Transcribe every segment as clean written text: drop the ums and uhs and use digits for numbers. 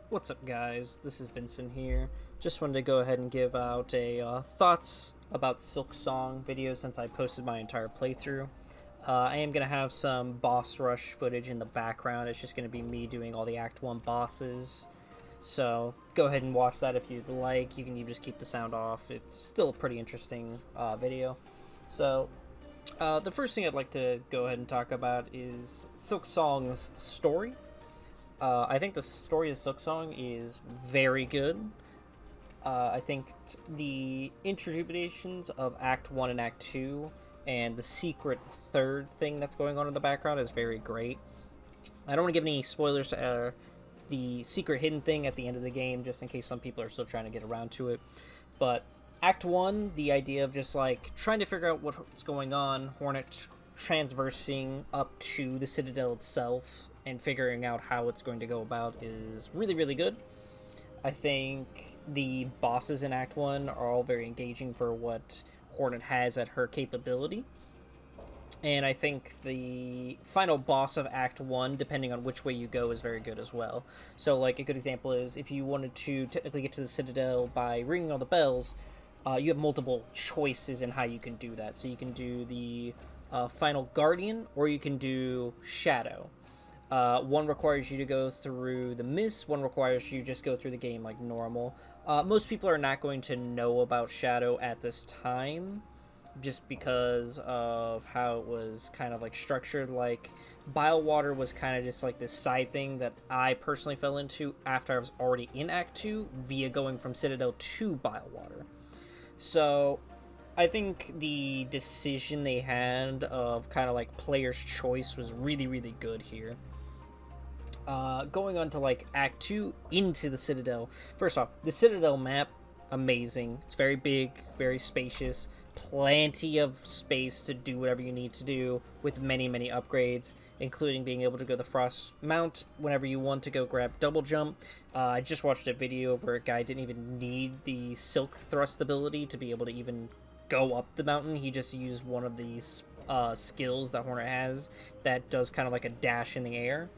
What's up, guys? This is Vincent here. Just wanted to go ahead and give out a thoughts about SilkSong video since I posted my entire playthrough. I am going to have some boss rush footage in the background. It's just going to be me doing all the Act 1 bosses. So go ahead and watch that if you'd like. You can even just keep the sound off. It's still a pretty interesting video. So the first thing I'd like to go ahead and talk about is SilkSong's story. I think the story of SilkSong is very good. I think the introductions of Act 1 and Act 2 and the secret third thing that's going on in the background is very great. I don't want to give any spoilers to the secret hidden thing at the end of the game, just in case some people are still trying to get around to it. But Act 1, the idea of just like trying to figure out what's going on, Hornet transversing up to the Citadel itself, and figuring out how it's going to go about is really, really good. I think the bosses in Act 1 are all very engaging for what Hornet has at her capability. And I think the final boss of Act 1, depending on which way you go, is very good as well. So, like, a good example is if you wanted to technically get to the Citadel by ringing all the bells, you have multiple choices in how you can do that. So you can do the Final Guardian, or you can do Shadow. One requires you to go through the mist, one requires you just go through the game like normal. Most people are not going to know about Shadow at this time, just because of how it was kind of like structured. Like, Bilewater was kind of just like this side thing that I personally fell into after I was already in Act 2 via going from Citadel to Bilewater. So I think the decision they had of kind of like player's choice was really, really good here. Going on to like Act 2 into the Citadel. First off, the Citadel map, amazing. It's very big, very spacious, plenty of space to do whatever you need to do with many, many upgrades, including being able to go the Frost Mount whenever you want to go grab double jump. I just watched a video where a guy didn't even need the Silk Thrust ability to be able to even go up the mountain. He just used one of these skills that Hornet has that does kind of like a dash in the air.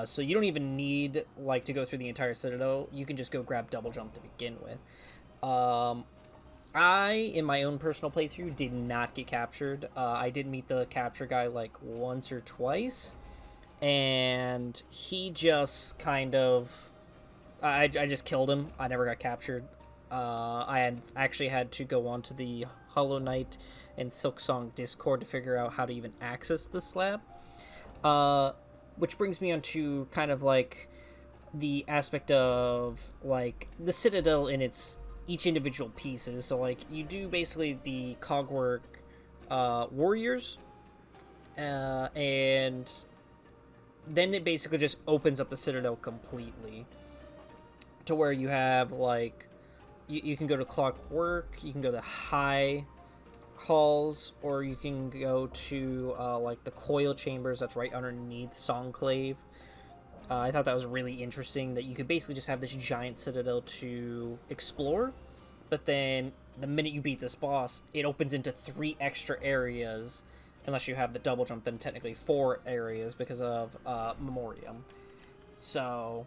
So you don't even need like to go through the entire Citadel. You can just go grab double jump to begin with. I, in my own personal playthrough, did not get captured. I did meet the capture guy like once or twice, and he just kind of, I just killed him. I never got captured. I had actually had to go onto the Hollow Knight and SilkSong Discord to figure out how to even access the slab. Which brings me on to kind of like the aspect of like the Citadel in its each individual pieces. So like you do basically the cogwork warriors, and then it basically just opens up the Citadel completely to where you have like you can go to clockwork, you can go to high halls, or you can go to like the coil chambers that's right underneath Songclave. I thought that was really interesting that you could basically just have this giant citadel to explore, but then the minute you beat this boss, it opens into 3 extra areas, unless you have the double jump, then technically 4 areas because of Memoriam. So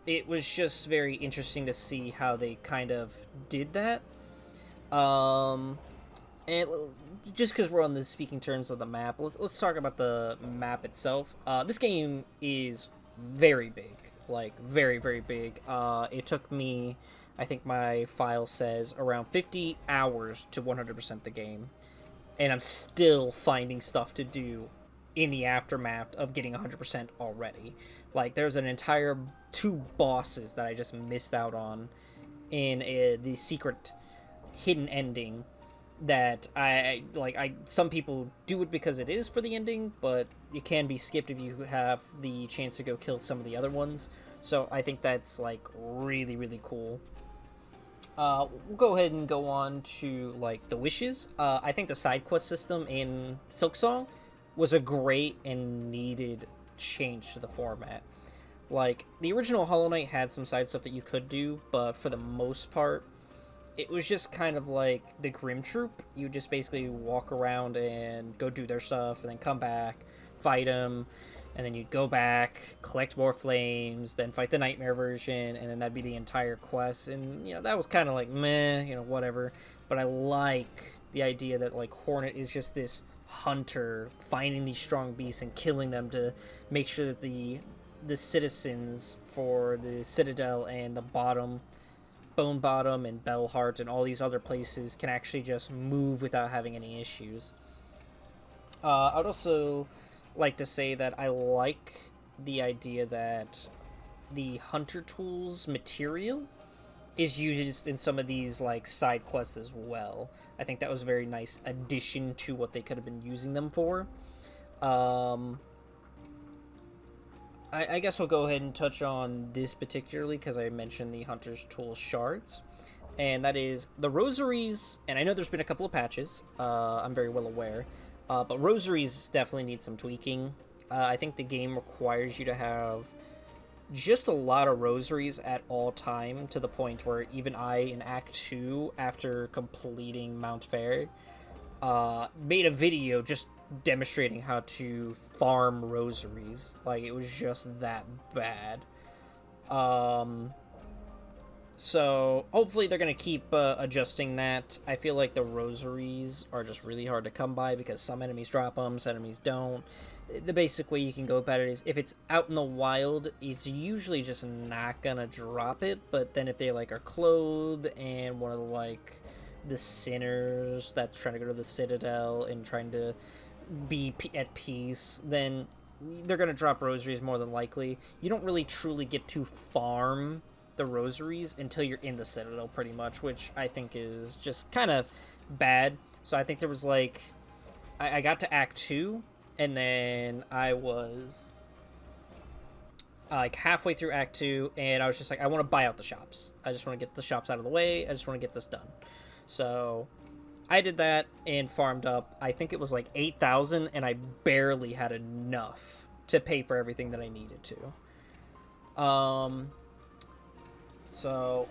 it was just very interesting to see how they kind of did that. And just because we're on the speaking terms of the map, let's talk about the map itself. This game is very big, like very, very big. It took me, I think my file says, around 50 hours to 100% the game. And I'm still finding stuff to do in the aftermath of getting 100% already. Like, there's an entire 2 bosses that I just missed out on in the secret hidden ending that I some people do it because it is for the ending, but it can be skipped if you have the chance to go kill some of the other ones. So I think that's like really, really cool. We'll go ahead and go on to like the wishes. I think the side quest system in SilkSong was a great and needed change to the format. Like, the original Hollow Knight had some side stuff that you could do, but for the most part, it was just kind of like the Grim Troop. You just basically walk around and go do their stuff, and then come back, fight them, and then you'd go back, collect more flames, then fight the nightmare version, and then that'd be the entire quest. And that was kind of like meh, whatever. But I like the idea that like Hornet is just this hunter finding these strong beasts and killing them to make sure that the citizens for the Citadel and the Bone Bottom and Bellheart and all these other places can actually just move without having any issues. I'd also like to say that I like the idea that the Hunter Tools material is used in some of these like side quests as well. I think that was a very nice addition to what they could have been using them for. I guess I'll go ahead and touch on this particularly because I mentioned the Hunter's Tool shards. And that is the rosaries, and I know there's been a couple of patches, I'm very well aware, but rosaries definitely need some tweaking. I think the game requires you to have just a lot of rosaries at all time, to the point where even I, in Act 2, after completing Mount Fair, made a video just demonstrating how to farm rosaries. Like, it was just that bad. So hopefully they're going to keep adjusting that. I feel like the rosaries are just really hard to come by because some enemies drop them, some enemies don't. The basic way you can go about it is if it's out in the wild, it's usually just not going to drop it. But then if they like are clothed and one of the sinners that's trying to go to the Citadel and trying to be at peace, then they're going to drop rosaries more than likely. You don't really truly get to farm the rosaries until you're in the Citadel, pretty much, which I think is just kind of bad. So I think there was like I got to Act 2 and then I was like halfway through Act 2 and I was just like, I want to buy out the shops. I just want to get the shops out of the way. I just want to get this done. So I did that and farmed up, I think it was like 8,000, and I barely had enough to pay for everything that I needed to. So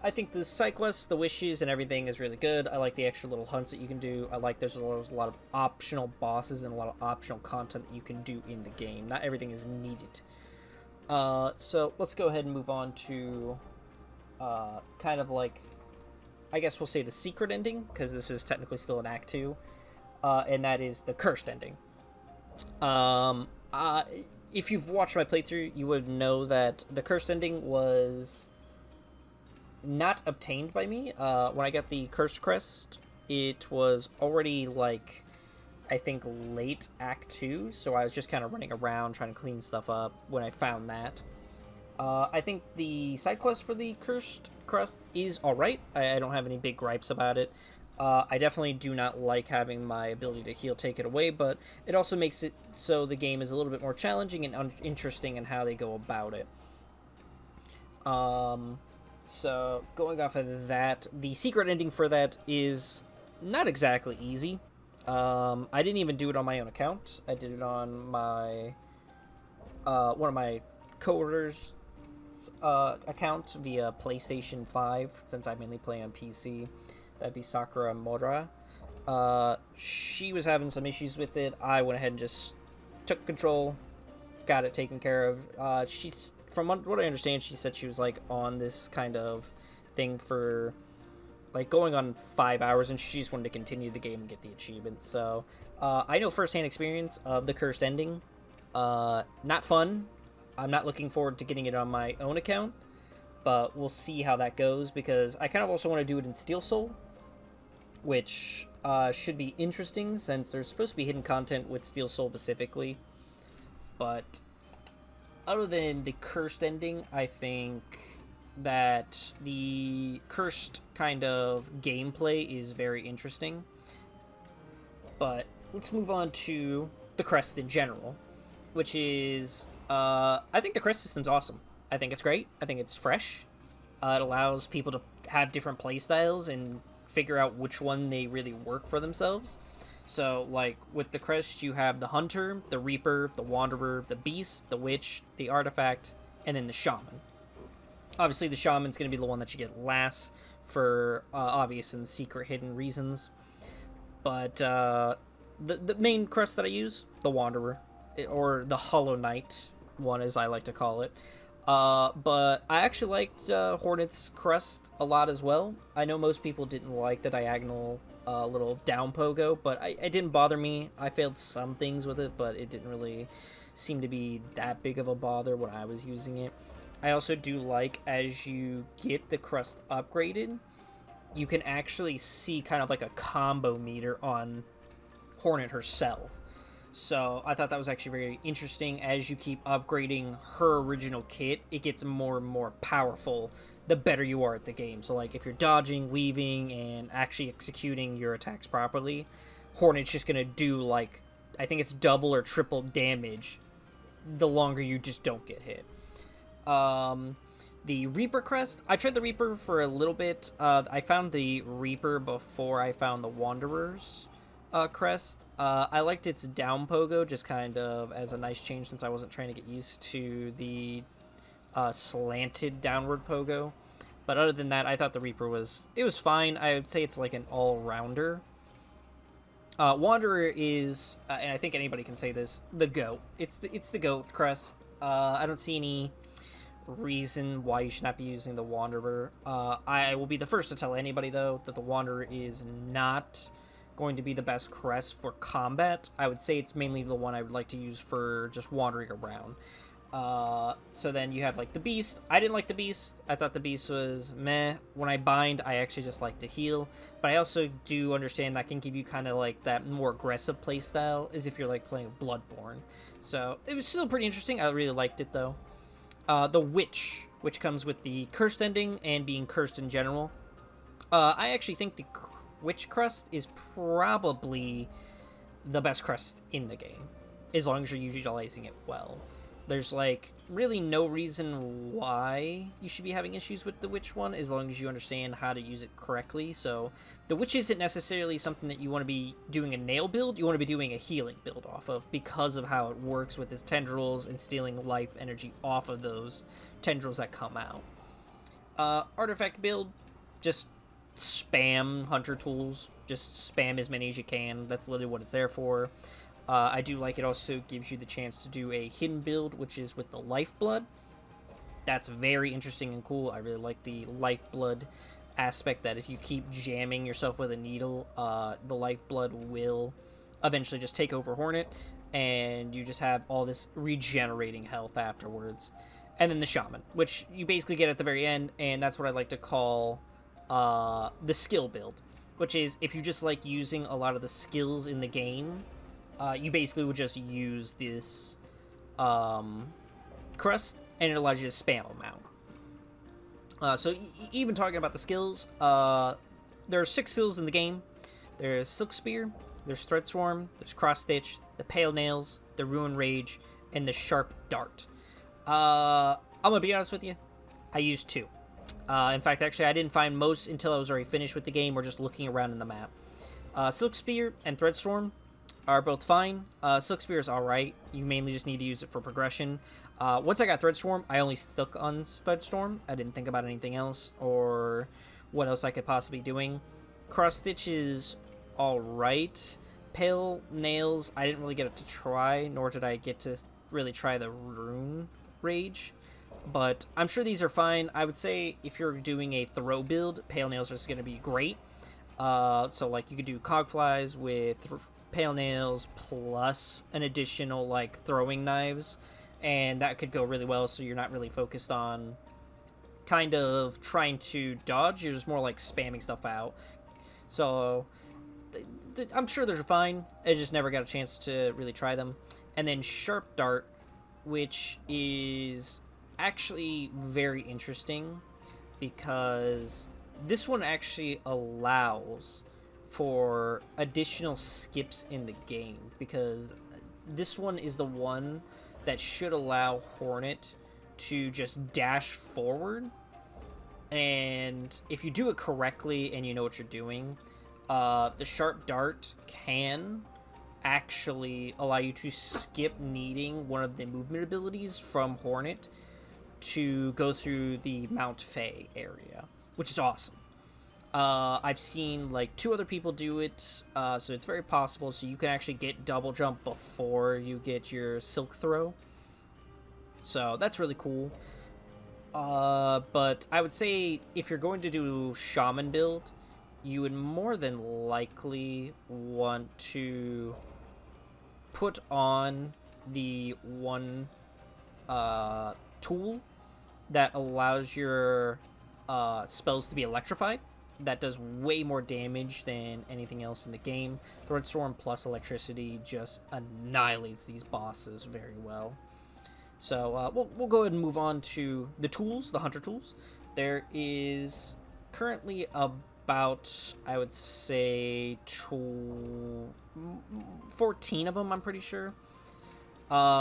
I think the side quests, the wishes, and everything is really good. I like the extra little hunts that you can do. I like there's a lot of optional bosses and a lot of optional content that you can do in the game. Not everything is needed. So let's go ahead and move on to kind of like, I guess we'll say the secret ending, because this is technically still in Act 2, and that is the cursed ending. If you've watched my playthrough, you would know that the cursed ending was not obtained by me. When I got the cursed crest, it was already like, I think, late Act 2, so I was just kind of running around trying to clean stuff up when I found that. I think the side quest for the cursed crest is alright. I don't have any big gripes about it. I definitely do not like having my ability to heal taken away, but it also makes it so the game is a little bit more challenging and interesting in how they go about it. So going off of that, the secret ending for that is not exactly easy. I didn't even do it on my own account. I did it on my one of my co-workers' account via PlayStation 5, since I mainly play on PC. That'd be Sakura Mora. She was having some issues with it. I went ahead and just took control, got it taken care of. She's, from what I understand, she said she was like on this kind of thing for like going on 5 hours, and she just wanted to continue the game and get the achievement. So I know firsthand experience of the cursed ending. Not fun. I'm not looking forward to getting it on my own account, but we'll see how that goes, because I kind of also want to do it in Steel Soul, which should be interesting since there's supposed to be hidden content with Steel Soul specifically. But other than the cursed ending, I think that the cursed kind of gameplay is very interesting. But let's move on to the crest in general, which is, I think the crest system's awesome. I think it's great. I think it's fresh. It allows people to have different playstyles and figure out which one they really work for themselves. So, like, with the crest, you have the Hunter, the Reaper, the Wanderer, the Beast, the Witch, the Artifact, and then the Shaman. Obviously, the Shaman's going to be the one that you get last for obvious and secret hidden reasons. But the main crest that I use, the Wanderer. or the Hollow Knight one, as I like to call it. But I actually liked Hornet's Crest a lot as well. I know most people didn't like the diagonal little down pogo, but it didn't bother me. I failed some things with it, but it didn't really seem to be that big of a bother when I was using it. I also do like, as you get the crest upgraded, you can actually see kind of like a combo meter on Hornet herself. So I thought that was actually very interesting. As you keep upgrading her original kit, it gets more and more powerful the better you are at the game. So like if you're dodging, weaving, and actually executing your attacks properly, Hornet's just going to do like, I think it's double or triple damage the longer you just don't get hit. The Reaper Crest, I tried the Reaper for a little bit. I found the Reaper before I found the Wanderer's crest. I liked its down pogo, just kind of as a nice change since I wasn't trying to get used to the slanted downward pogo. But other than that, I thought the Reaper was fine. I would say it's like an all-rounder. Wanderer is, and I think anybody can say this, the GOAT. It's the GOAT crest. I don't see any reason why you should not be using the Wanderer. I will be the first to tell anybody, though, that the Wanderer is not going to be the best crest for combat. I would say it's mainly the one I would like to use for just wandering around. So then you have like the Beast. I didn't like the Beast. I thought the Beast was meh. When I bind, I actually just like to heal. But I also do understand that can give you kind of like that more aggressive playstyle, as if you're like playing Bloodborne. So it was still pretty interesting. I really liked it though. The Witch, which comes with the cursed ending and being cursed in general. I actually think the Witch crest is probably the best crest in the game, as long as you're utilizing it well. There's like really no reason why you should be having issues with the Witch one, as long as you understand how to use it correctly. So the Witch isn't necessarily something that you want to be doing a nail build. You want to be doing a healing build off of, because of how it works with its tendrils and stealing life energy off of those tendrils that come out. Artifact build, just spam hunter tools. Just spam as many as you can. That's literally what it's there for. I do like it also gives you the chance to do a hidden build, which is with the Lifeblood. That's very interesting and cool. I really like the Lifeblood aspect, that if you keep jamming yourself with a needle, the Lifeblood will eventually just take over Hornet, and you just have all this regenerating health afterwards. And then the Shaman, which you basically get at the very end, and that's what I like to call the skill build, which is if you just like using a lot of the skills in the game, you basically would just use this crest, and it allows you to spam them out. So even talking about the skills, there are 6 skills in the game. There's Silk Spear, there's Thread Swarm, there's Cross Stitch, the Pale Nails, the Ruin Rage, and the Sharp Dart. I'm gonna be honest with you, I used 2. In fact, actually, I didn't find most until I was already finished with the game or just looking around in the map. Silk Spear and Thread Storm are both fine. Silk Spear is alright. You mainly just need to use it for progression. Once I got Thread Storm, I only stuck on Thread Storm. I didn't think about anything else or what else I could possibly be doing. Cross Stitch is alright. Pale Nails, I didn't really get it to try, nor did I get to really try the Rune Rage. But I'm sure these are fine. I would say if you're doing a throw build, Pale Nails are just going to be great. So like you could do Cogflies with Pale Nails plus an additional like throwing knives, and that could go really well, so you're not really focused on kind of trying to dodge. You're just more like spamming stuff out. So I'm sure they're fine. I just never got a chance to really try them. And then Sharp Dart, which is actually very interesting, because this one actually allows for additional skips in the game, because this one is the one that should allow Hornet to just dash forward, and if you do it correctly and you know what you're doing, the Sharp Dart can actually allow you to skip needing one of the movement abilities from Hornet to go through the Mount Fae area, which is awesome. I've seen like 2 other people do it, so it's very possible. So you can actually get double jump before you get your silk throw. So that's really cool. But I would say if you're going to do shaman build, you would more than likely want to put on the one tool that allows your spells to be electrified. That does way more damage than anything else in the game. Threadstorm plus electricity just annihilates these bosses very well. So we'll go ahead and move on to the tools, the hunter tools. There is currently about, I would say, 14 of them, I'm pretty sure.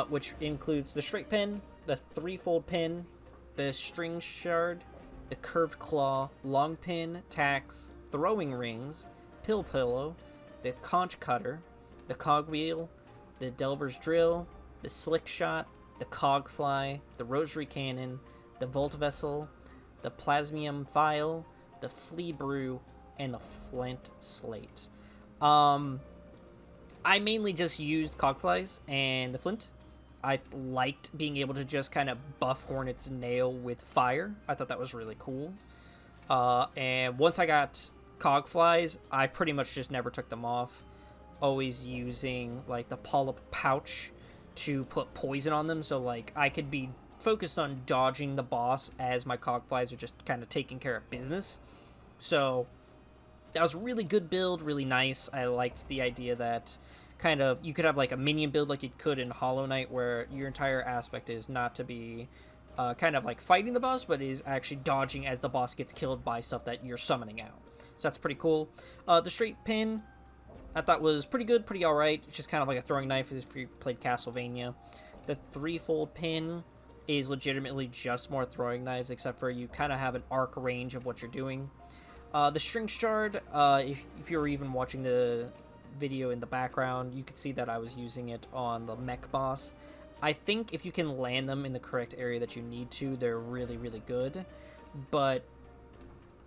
Which includes the straight pin, the threefold pin, the string shard, the curved claw, long pin, tacks, throwing rings, pill pillow, the conch cutter, the cogwheel, the delver's drill, the slick shot, the cog fly, the rosary cannon, the volt vessel, the plasmium file, the flea brew, and the flint slate. I mainly just used cogflies and the flint. I liked being able to just kind of buff Hornet's nail with fire. I thought that was really cool. And once I got cogflies, I pretty much just never took them off. Always using like the polyp pouch to put poison on them, so like I could be focused on dodging the boss as my cogflies are just kind of taking care of business. So that was a really good build, really nice. I liked the idea that kind of you could have like a minion build like you could in Hollow Knight, where your entire aspect is not to be kind of like fighting the boss, but is actually dodging as the boss gets killed by stuff that you're summoning out. So that's pretty cool. The straight pin I thought was pretty good, pretty alright. It's just kind of like a throwing knife if you played Castlevania. The threefold pin is legitimately just more throwing knives, except for you kind of have an arc range of what you're doing. The string shard, if you were even watching the video in the background, you could see that I was using it on the mech boss. I think if you can land them in the correct area that you need to, they're really, really good. But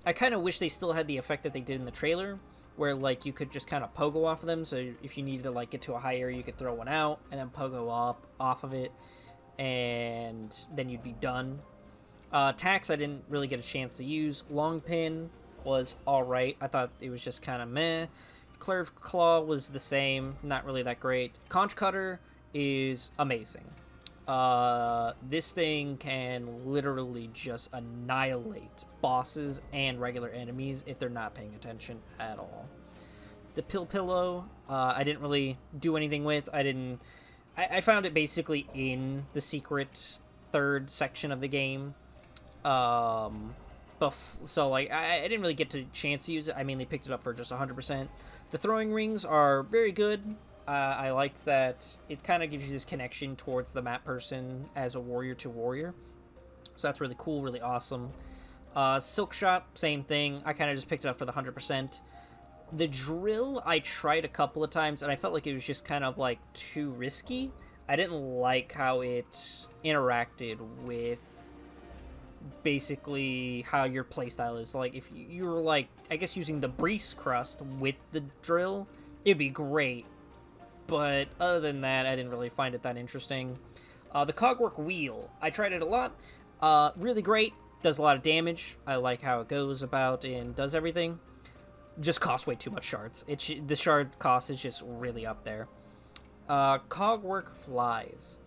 I kind of wish they still had the effect that they did in the trailer, where like you could just kind of pogo off of them, so if you needed to like get to a high area, you could throw one out and then pogo up off of it, and then you'd be done. Tax I didn't really get a chance to use. Long pin was alright. I thought it was just kind of meh. Curved claw was the same, not really that great. Conch cutter is amazing. This thing can literally just annihilate bosses and regular enemies if they're not paying attention at all. The pill pillow, I didn't really do anything with. I found it basically in the secret third section of the game. So like I didn't really get to chance to use it. I mainly picked it up for just 100%. The throwing rings are very good. I like that it kind of gives you this connection towards the map person as a warrior to warrior. So that's really cool, really awesome. Silk shot, same thing. I kind of just picked it up for the 100%. The drill, I tried a couple of times, and I felt like it was just kind of like too risky. I didn't like how it interacted with basically how your playstyle is. Like, if you were like, I guess using the breeze crust with the drill, it'd be great. But other than that, I didn't really find it that interesting. The cogwork wheel, I tried it a lot. Really great, does a lot of damage. I like how it goes about and does everything. Just costs way too much shards. The shard cost is just really up there. Cogwork flies.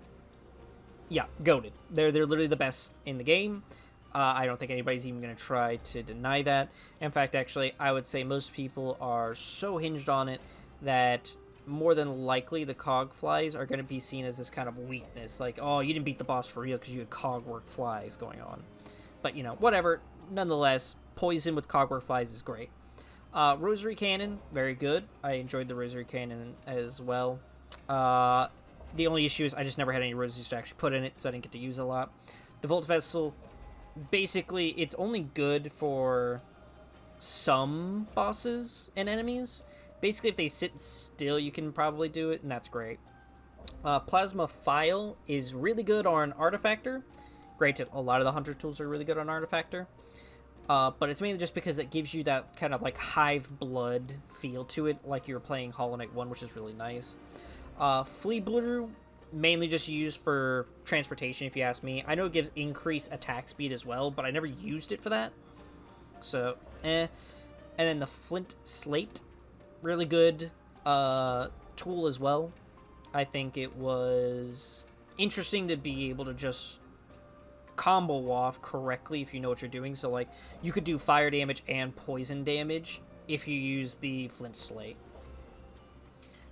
Yeah, goated. They're literally the best in the game. I don't think anybody's even going to try to deny that. In fact, actually, I would say most people are so hinged on it that more than likely the cog flies are going to be seen as this kind of weakness. Like, oh, you didn't beat the boss for real because you had cogwork flies going on. But, you know, whatever. Nonetheless, poison with cogwork flies is great. Rosary cannon, very good. I enjoyed the rosary cannon as well. The only issue is I just never had any rosaries to actually put in it, so I didn't get to use it a lot. The volt vessel, basically, it's only good for some bosses and enemies. Basically, if they sit still, you can probably do it, and that's great. Plasma File is really good on Artifactor. Granted, a lot of the Hunter tools are really good on Artifactor. But it's mainly just because it gives you that kind of like hive blood feel to it, like you were playing Hollow Knight 1, which is really nice. Flea Blitter, mainly just used for transportation, if you ask me. I know it gives increased attack speed as well, but I never used it for that. So, eh. And then the Flint Slate, really good tool as well. I think it was interesting to be able to just combo off correctly if you know what you're doing. So, like, you could do fire damage and poison damage if you use the Flint Slate.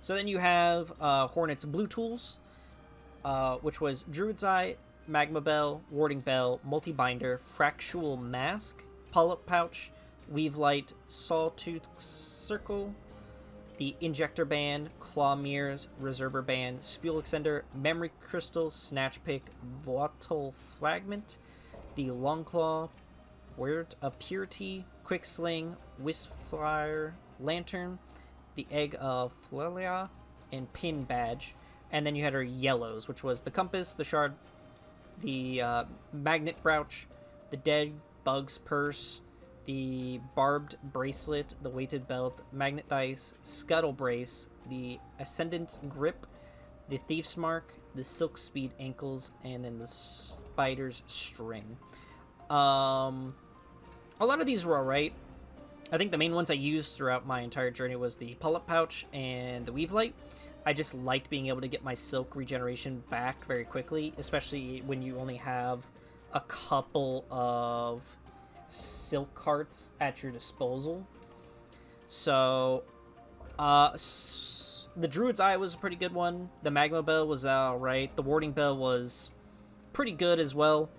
So then you have Hornet's Blue Tools, which was Druid's Eye, Magma Bell, Warding Bell, Multi-Binder, Fractual Mask, Polyp Pouch, Weave Light, Sawtooth Circle, the Injector Band, Claw Mirrors, Reserver Band, Spule Extender, Memory Crystal, Snatch Pick, Volatile Fragment, the Long Claw, Word of Purity, Quick Sling, Wisp-Fire, Lantern, the Egg of Flelia, and Pin Badge. And then you had her yellows, which was the Compass, the Shard, the Magnet Brooch, the Dead Bug's Purse, the Barbed Bracelet, the Weighted Belt, Magnet Dice, Scuttle Brace, the Ascendant's Grip, the Thief's Mark, the Silk Speed Ankles, and then the Spider's String. A lot of these were alright. I think the main ones I used throughout my entire journey was the Polyp Pouch and the Weave Light. I just liked being able to get my silk regeneration back very quickly, especially when you only have a couple of silk carts at your disposal. So, the Druid's Eye was a pretty good one. The Magma Bell was alright. The Warding Bell was pretty good as well.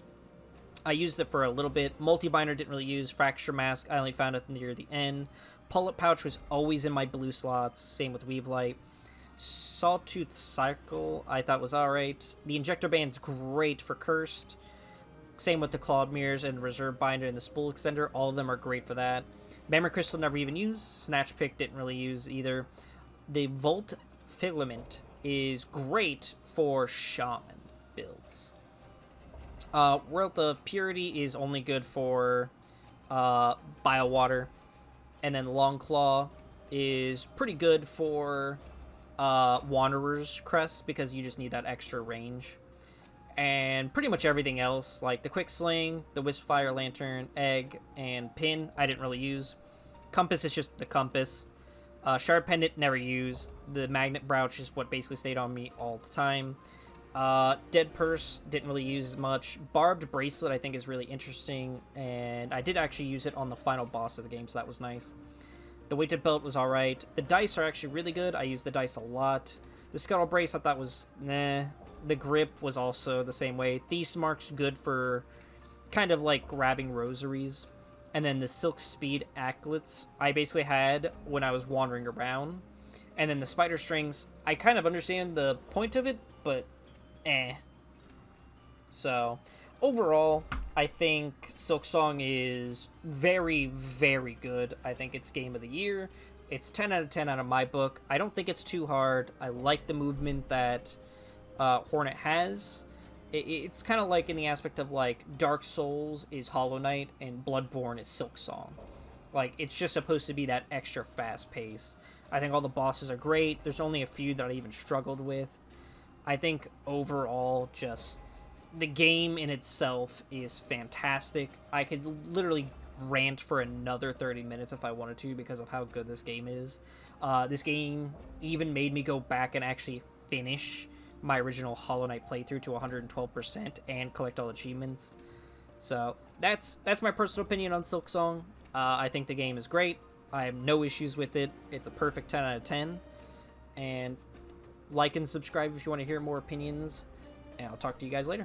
I used it for a little bit. Multi-Binder didn't really use. Fracture Mask, I only found it near the end. Polyp Pouch was always in my blue slots. Same with Weave Light. Sawtooth Cycle, I thought was alright. The Injector Band's great for Cursed. Same with the Clawed Mirrors and Reserve Binder and the Spool Extender. All of them are great for that. Memory Crystal never even used. Snatch Pick didn't really use either. The Volt Filament is great for Shaman builds. World of Purity is only good for Biowater. And then Long Claw is pretty good for Wanderer's Crest because you just need that extra range. And pretty much everything else, like the Quick Sling, the Wisp-Fire Lantern, Egg, and Pin, I didn't really use. Compass is just the Compass. Shard Pendant, never used. The Magnet Brooch is what basically stayed on me all the time. Dead Purse, didn't really use as much. Barbed Bracelet, I think, is really interesting, and I did actually use it on the final boss of the game, so that was nice. The Weighted Belt was alright. The dice are actually really good. I use the dice a lot. The Scuttle Brace, I thought was, nah. The Grip was also the same way. Thief's Mark's good for kind of like grabbing rosaries. And then the Silk Speed Anklets, I basically had when I was wandering around. And then the Spider Strings, I kind of understand the point of it, but eh. So, overall, I think SilkSong is very, very good. I think it's Game of the Year. It's 10 out of 10 out of my book. I don't think it's too hard. I like the movement that Hornet has. It's kind of like in the aspect of like Dark Souls is Hollow Knight and Bloodborne is SilkSong. Like, it's just supposed to be that extra fast pace. I think all the bosses are great. There's only a few that I even struggled with. I think overall, just the game in itself is fantastic. I could literally rant for another 30 minutes if I wanted to because of how good this game is. This game even made me go back and actually finish my original Hollow Knight playthrough to 112% and collect all achievements. So that's my personal opinion on SilkSong. I think the game is great. I have no issues with it. It's a perfect 10 out of 10. And like and subscribe if you want to hear more opinions. And I'll talk to you guys later.